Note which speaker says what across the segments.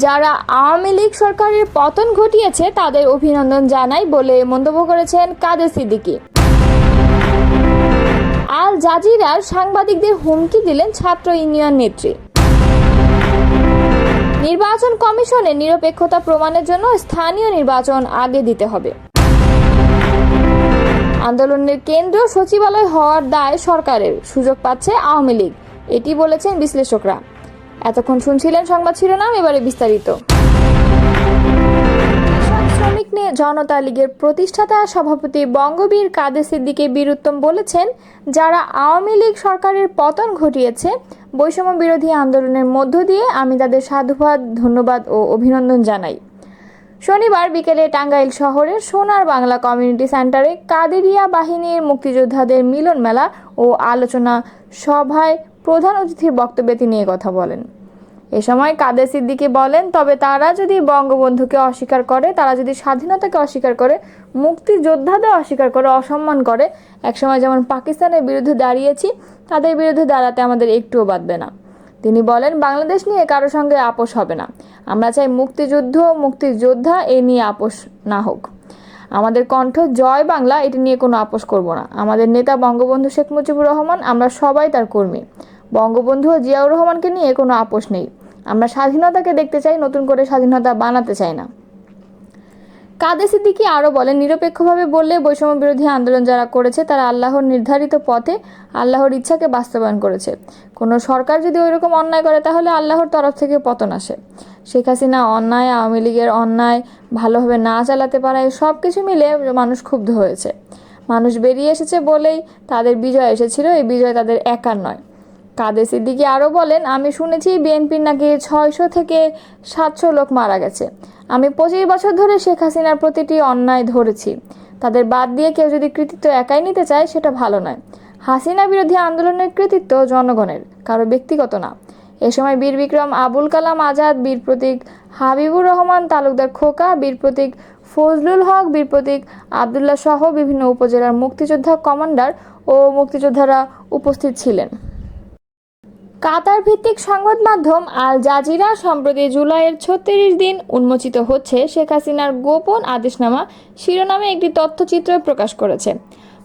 Speaker 1: যারা আওয়ামী লীগ সরকারের পতন ঘটিয়েছে তাদের অভিনন্দন জানাই বলে মন্তব্য করেছেন কাদের সিদ্দিকী। আল জাজিরার সাংবাদিকদের হুমকি দিলেন ছাত্র ইউনিয়ন নেত্রী। নির্বাচন কমিশনের নিরপেক্ষতা প্রমাণের জন্য স্থানীয় নির্বাচন আগে দিতে হবে। আন্দোলনের কেন্দ্র সচিবালয় হওয়ার দায় সরকারের, সুযোগ পাচ্ছে আওয়ামী লীগ, এটি বলেছেন বিশ্লেষকরা। এতক্ষণ শুনছিলেন সংবাদ শিরোনাম, এবারে বিস্তারিত। শ্রমিক নিয়ে জনতা লীগের প্রতিষ্ঠাতা সভাপতি বঙ্গবীর কাদের সিদ্দিকী বীরুত্তম বলেছেন, যারা আওয়ামী লীগ সরকারের পতন ঘটিয়েছে বৈষম্য বিরোধী আন্দোলনের মধ্য দিয়ে আমি তাদের সাধুবাদ, ধন্যবাদ ও অভিনন্দন জানাই। শনিবার বিকেলে টাঙ্গাইল শহরের সোনার বাংলা কমিউনিটি সেন্টারে কাদেরিয়া বাহিনীর মুক্তিযোদ্ধাদের মিলন মেলা ও আলোচনা সভায় প্রধান অতিথির বক্তব্যে তিনি কথা বলেন। এ সময় কাদের সিদ্দিকী বলেন, তবে তারা যদি বঙ্গবন্ধুকে অস্বীকার করে, তারা যদি স্বাধীনতাকে অস্বীকার করে, মুক্তিযোদ্ধাদের অস্বীকার করে, অসম্মান করে, একসময় যেমন পাকিস্তানের বিরুদ্ধে দাঁড়িয়েছি তাদের বিরুদ্ধে দাঁড়াতে আমাদের একটুও বাধবে না। তিনি বলেন, বাংলাদেশ নিয়ে কারো সঙ্গে আপোষ হবে না। আমরা চাই মুক্তিযুদ্ধ, মুক্তিযোদ্ধা এ নিয়ে আপোষ না হোক। আমাদের কণ্ঠ জয় বাংলা, এটি নিয়ে কোনো আপোষ করব না। আমাদের নেতা বঙ্গবন্ধু শেখ মুজিবুর রহমান, আমরা সবাই তার কর্মী। বঙ্গবন্ধু ও জিয়াউর রহমানকে নিয়ে কোনো আপোষ নেই। আমরা স্বাধীনতাকে দেখতে চাই, নতুন করে স্বাধীনতা বানাতে চাই না। কাদের সিদ্দিকী আরও বলেন, নিরপেক্ষভাবে বললে বৈষম্য বিরোধী আন্দোলন যারা করেছে তারা আল্লাহর নির্ধারিত পথে আল্লাহর ইচ্ছাকে বাস্তবায়ন করেছে। কোনো সরকার যদি ওইরকম অন্যায় করে তাহলে আল্লাহর তরফ থেকে পতন আসে। শেখ হাসিনা অন্যায়, আওয়ামী লীগের অন্যায় ভালোভাবে না চালাতে পারায় সব কিছু মিলে মানুষ ক্ষুব্ধ হয়েছে। মানুষ বেরিয়ে এসেছে বলেই তাদের বিজয় এসেছিল, এই বিজয় তাদের একার নয়। কাদের সিদ্দিকী আরও বলেন, আমি শুনেছি বিএনপির নাকি 600 থেকে 700 লোক মারা গেছে। আমি 25 বছর ধরে শেখ হাসিনার প্রতিটি অন্যায় ধরেছি। তাদের বাদ দিয়ে কেউ যদি কৃতিত্ব একাই নিতে চায় সেটা ভালো নয়। হাসিনা বিরোধী আন্দোলনের কৃতিত্ব জনগণের, কারো ব্যক্তিগত না। এ সময় বীর বিক্রম আবুল কালাম আজাদ, বীর প্রতীক হাবিবুর রহমান তালুকদার খোকা, বীর প্রতীক ফজলুল হক, বীর প্রতীক আবদুল্লাহ সহ বিভিন্ন উপজেলার মুক্তিযোদ্ধা কমান্ডার ও মুক্তিযোদ্ধারা উপস্থিত ছিলেন। কাতার ভিত্তিক সংবাদ মাধ্যম আল জাজিরা সম্প্রতি জুলাইয়ের 36 দিন উন্মোচিত হচ্ছে শেখ হাসিনার গোপন আদেশনামা শিরোনামে একটি তথ্যচিত্র প্রকাশ করেছে।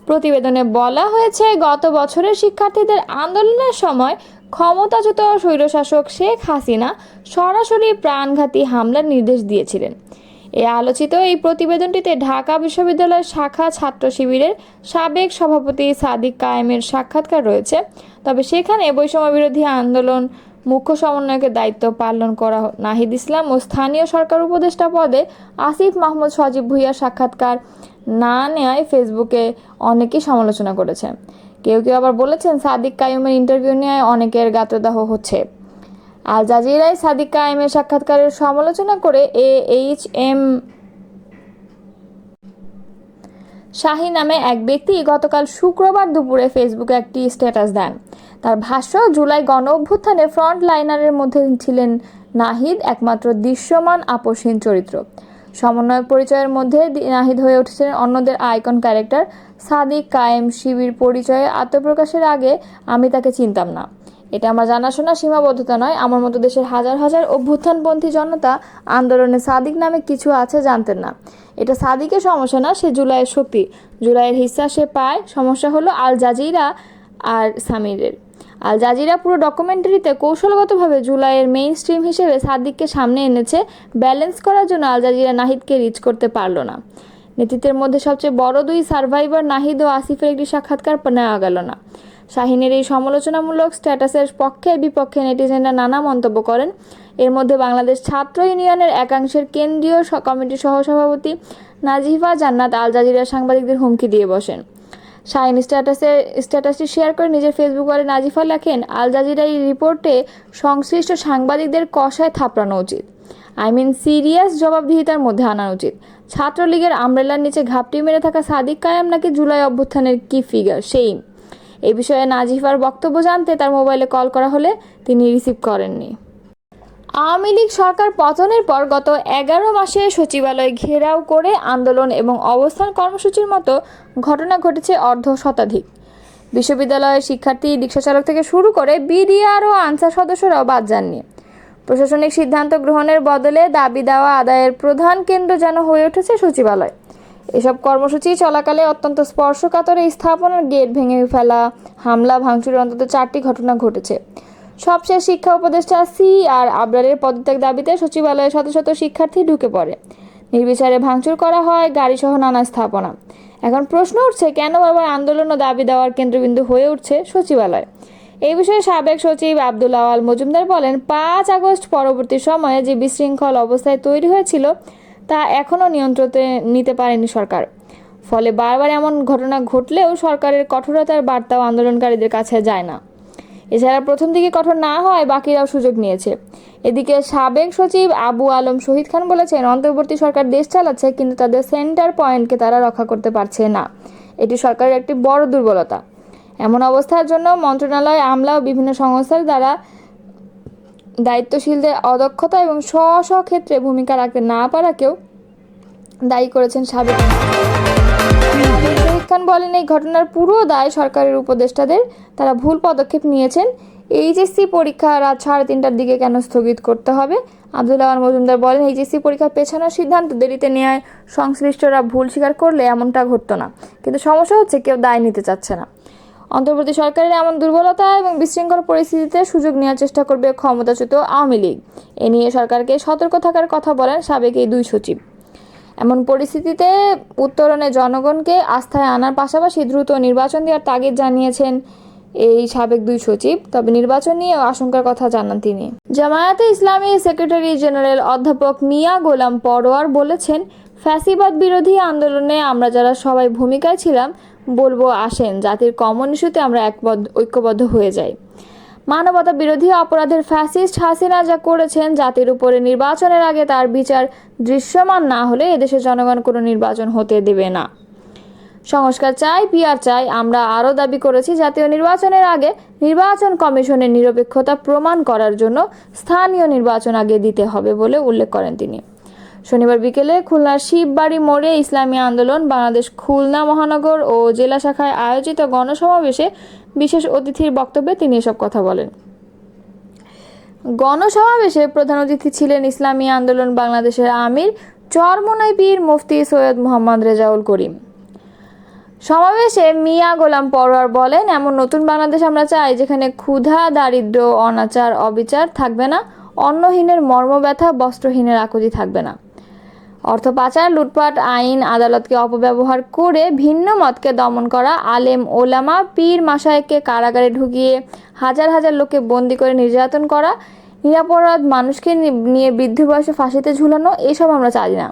Speaker 1: প্রতিবেদনে বলা হয়েছে, গত বছরের শিক্ষার্থীদের আন্দোলনের সময় ক্ষমতাচ্যুত স্বৈরশাসক শেখ হাসিনা সরাসরি প্রাণঘাতী হামলার নির্দেশ দিয়েছিলেন। আলোচিত এই প্রতিবেদনটিতে ঢাকা বিশ্ববিদ্যালয়ের শাখা ছাত্র শিবিরের সাবেক সভাপতি সাদিক কায়েমের সাক্ষাৎকার রয়েছে। তবে সেখানে বৈষম্য বিরোধী আন্দোলন মুখ্য সমন্বয়কের দায়িত্ব পালন করা নাহিদ ইসলাম ও স্থানীয় সরকার উপদেষ্টা পদে আসিফ মাহমুদ সজীব ভুঁইয়ার সাক্ষাৎকার না নেওয়ায় ফেসবুকে অনেকেই সমালোচনা করেছে। কেউ কেউ আবার বলেছেন, সাদিক কায়েমের ইন্টারভিউ নেওয়ায় অনেকের গাত্রদাহ হচ্ছে। আল জাজিরায় সাদিক কায়েমের সাক্ষাৎকারের সমালোচনা করে AHM শাহী নামে এক ব্যক্তি গতকাল শুক্রবার দুপুরে ফেসবুকে একটি স্ট্যাটাস দেন। তার ভাষ্য, জুলাই গণ অভ্যুত্থানে ফ্রন্ট লাইনারের মধ্যে ছিলেন নাহিদ, একমাত্র দৃশ্যমান আপোষহীন চরিত্র। সমন্বয়ক পরিচয়ের মধ্যে নাহিদ হয়ে উঠেছিলেন অন্যদের আইকন ক্যারেক্টার। সাদিক কায়েম শিবির পরিচয়ে আত্মপ্রকাশের আগে আমি তাকে চিনতাম না। এটা আমার জানাশোনা সীমাবদ্ধতা নয়। আমার মতো দেশের হাজার হাজার অভ্যুত্থানপন্থী জনতা আন্দোলনে সাদিক নামে কিছু আছে জানতেন না। এটা সাদিকের সমস্যা না, সে জুলাইয়ের শক্তি, জুলাইয়ের হিস্সা সে পায়। সমস্যা হলো আল জাজিরা আর সামিরের। আল জাজিরা পুরো ডকুমেন্টারিতে কৌশলগতভাবে জুলাইয়ের মেইন স্ট্রিম হিসেবে সাদিককে সামনে এনেছে। ব্যালেন্স করার জন্য আল জাজিরা নাহিদকে রিচ করতে পারল না। নেতৃত্বের মধ্যে সবচেয়ে বড় দুই সার্ভাইভার নাহিদ ও আসিফের একটি সাক্ষাৎকার নেওয়া গেল না। শাহীনের এই সমালোচনামূলক স্ট্যাটাসের পক্ষে বিপক্ষে নেটিজেনরা নানা মন্তব্য করেন। এর মধ্যে বাংলাদেশ ছাত্র ইউনিয়নের একাংশের কেন্দ্রীয় কমিটির সহসভাপতি নাজিফা জান্নাত আল জাজিরার সাংবাদিকদের হুমকি দিয়ে বসেন। শাহীন স্ট্যাটাসটি শেয়ার করে নিজের ফেসবুক ওয়ালে নাজিফা লেখেন, আল জাজিরা এই রিপোর্টে সংশ্লিষ্ট সাংবাদিকদের কষায় থাপড়ানো উচিত। সিরিয়াস জবাবদিহিতার মধ্যে আনা উচিত। ছাত্রলীগের আমব্রেলার নিচে ঘাপটি মেরে থাকা সাদিক কায়েম নাকি জুলাই অভ্যুত্থানের কি ফিগার, সেই এই বিষয়ে নাজিফার বক্তব্য জানতে তার মোবাইলে কল করা হলে তিনি রিসিভ করেননি। আওয়ামী লীগ সরকার পতনের পর গত 11 মাসে সচিবালয় ঘেরাও করে আন্দোলন এবং অবস্থান কর্মসূচির মতো ঘটনা ঘটেছে অর্ধ শতাধিক। বিশ্ববিদ্যালয়ের শিক্ষার্থী, রিকশাচালক থেকে শুরু করে বিডিআর ও আনসার সদস্যরাও বাদ যাননি। প্রশাসনিক সিদ্ধান্ত গ্রহণের বদলে দাবি দেওয়া আদায়ের প্রধান কেন্দ্র যেন হয়ে উঠেছে সচিবালয়। এসব কর্মসূচি চলাকালে অত্যন্ত স্পর্শকাতর এই স্থাপনার গেট ভেঙে ফেলা, হামলা, ভাঙচুরের অন্তত 4টি ঘটনা ঘটেছে। সবশেষ শিক্ষা উপদেষ্টা আর আবরারের পদত্যাগ দাবিতে সচিবালয়ে শত শত শিক্ষার্থী ঢুকে পড়ে। নির্বিচারে ভাঙচুর করা হয় গাড়িসহ নানা স্থাপনা। এখন প্রশ্ন উঠছে, কেন বারবার আন্দোলন ও দাবি দেওয়ার কেন্দ্রবিন্দু হয়ে উঠছে সচিবালয়? এই বিষয়ে সাবেক সচিব আব্দুল আওয়াল মজুমদার বলেন, 5 আগস্ট পরবর্তী সময়ে যে বিশৃঙ্খল অবস্থায় তৈরি হয়েছিল তা এখনও নিয়ন্ত্রণে নিতে পারেনি সরকার। ফলে বারবার এমন ঘটনা ঘটলেও সরকারের কঠোরতার বার্তাও আন্দোলনকারীদের কাছে যায় না। এছাড়া প্রথম দিকে কঠোর না হয় বাকিরাও সুযোগ নিয়েছে। এদিকে সাবেক সচিব আবু আলম শহীদ খান বলেছেন, অন্তর্বর্তী সরকার দেশ চালাচ্ছে, কিন্তু তাদের সেন্টার পয়েন্টকে তারা রক্ষা করতে পারছে না। এটি সরকারের একটি বড় দুর্বলতা। এমন অবস্থার জন্য মন্ত্রণালয়, আমলা ও বিভিন্ন সংস্থার দ্বারা দায়িত্বশীলদের অদক্ষতা এবং স্ব ক্ষেত্রে ভূমিকা রাখতে না পারাকেও দায়ী করেছেন সাবেক শহীদ খান। বলেন, এই ঘটনার পুরো দায় সরকারের উপদেষ্টাদের। তারা ভুল পদক্ষেপ নিয়েছেন। এইচএসসি পরীক্ষা রাত 3:30টার দিকে কেন স্থগিত করতে হবে? আব্দুল আওয়াল মজুমদার বলেন, এইচএসসি পরীক্ষা পেছানোর সিদ্ধান্ত দেরিতে নেওয়ায় সংশ্লিষ্টরা ভুল স্বীকার করলে এমনটা ঘটতো না। কিন্তু সমস্যা হচ্ছে কেউ দায় নিতে চাচ্ছে না। অন্তর্বর্তী সরকারের এমন দুর্বলতা এবং বিশৃঙ্খল পরিস্থিতিতে সুযোগ নেওয়ার চেষ্টা করবে ক্ষমতাচ্যুত আওয়ামী লীগ। এ নিয়ে সরকারকে সতর্ক থাকার কথা বলেন সাবেক এই 2 সচিব। এমন পরিস্থিতিতে উত্তরণে জনগণকে আস্থায় আনার পাশাপাশি দ্রুত নির্বাচন দেওয়ার তাগিদ জানিয়েছেন এই সাবেক 2 সচিব। তবে নির্বাচন নিয়ে আশঙ্কার কথা জানান তিনি। জামায়াতে ইসলামী সেক্রেটারি জেনারেল অধ্যাপক মিয়া গোলাম পরোয়ার বলেছেন, ফ্যাসিবাদ বিরোধী আন্দোলনে আমরা যারা সবাই ভূমিকায় ছিলাম, বলবো আসেন জাতির কমন ইস্যুতে আমরা ঐক্যবদ্ধ হয়ে যাই। মানবতা বিরোধী অপরাধের ফ্যাসিস্ট হাসিনা যা করেছেন, জাতির উপরে নির্বাচনের আগে তার বিচার দৃশ্যমান না হলে এদেশের জনগণ কোনো নির্বাচন হতে দেবে না। সংস্কার চাই, পিআর চাই। আমরা আরও দাবি করেছি, জাতীয় নির্বাচনের আগে নির্বাচন কমিশনের নিরপেক্ষতা প্রমাণ করার জন্য স্থানীয় নির্বাচন আগে দিতে হবে বলে উল্লেখ করেন তিনি। শনিবার বিকেলে খুলনার শিববাড়ি মোড়ে ইসলামী আন্দোলন বাংলাদেশ খুলনা মহানগর ও জেলা শাখায় আয়োজিত গণসমাবেশে বিশেষ অতিথির বক্তব্যে তিনি এসব কথা বলেন। গণসমাবেশে প্রধান অতিথি ছিলেন ইসলামী আন্দোলন বাংলাদেশের আমির চরমোনাই পীর মুফতি সৈয়দ মোহাম্মদ রেজাউল করিম। সমাবেশে মিয়া গোলাম পরোয়ার বলেন, এমন নতুন বাংলাদেশ আমরা চাই যেখানে ক্ষুধা, দারিদ্র, অনাচার, অবিচার থাকবে না, অন্নহীনের মর্মব্যথা, বস্ত্রহীনের আকুতি থাকবে না। অর্থ পাচার, লুটপাট, আইন আদালতকে অপব্যবহার করে ভিন্ন মতকে দমন করা, আলেম ওলামা পীর মাশায়েখকে কারাগারে ঢুকিয়ে হাজার হাজার লোককে বন্দি করে নির্যাতন করা, নিরপরাধ মানুষকে নিয়ে বৃদ্ধ বয়সে ফাঁসিতে ঝুলানো, এসব আমরা চাই না।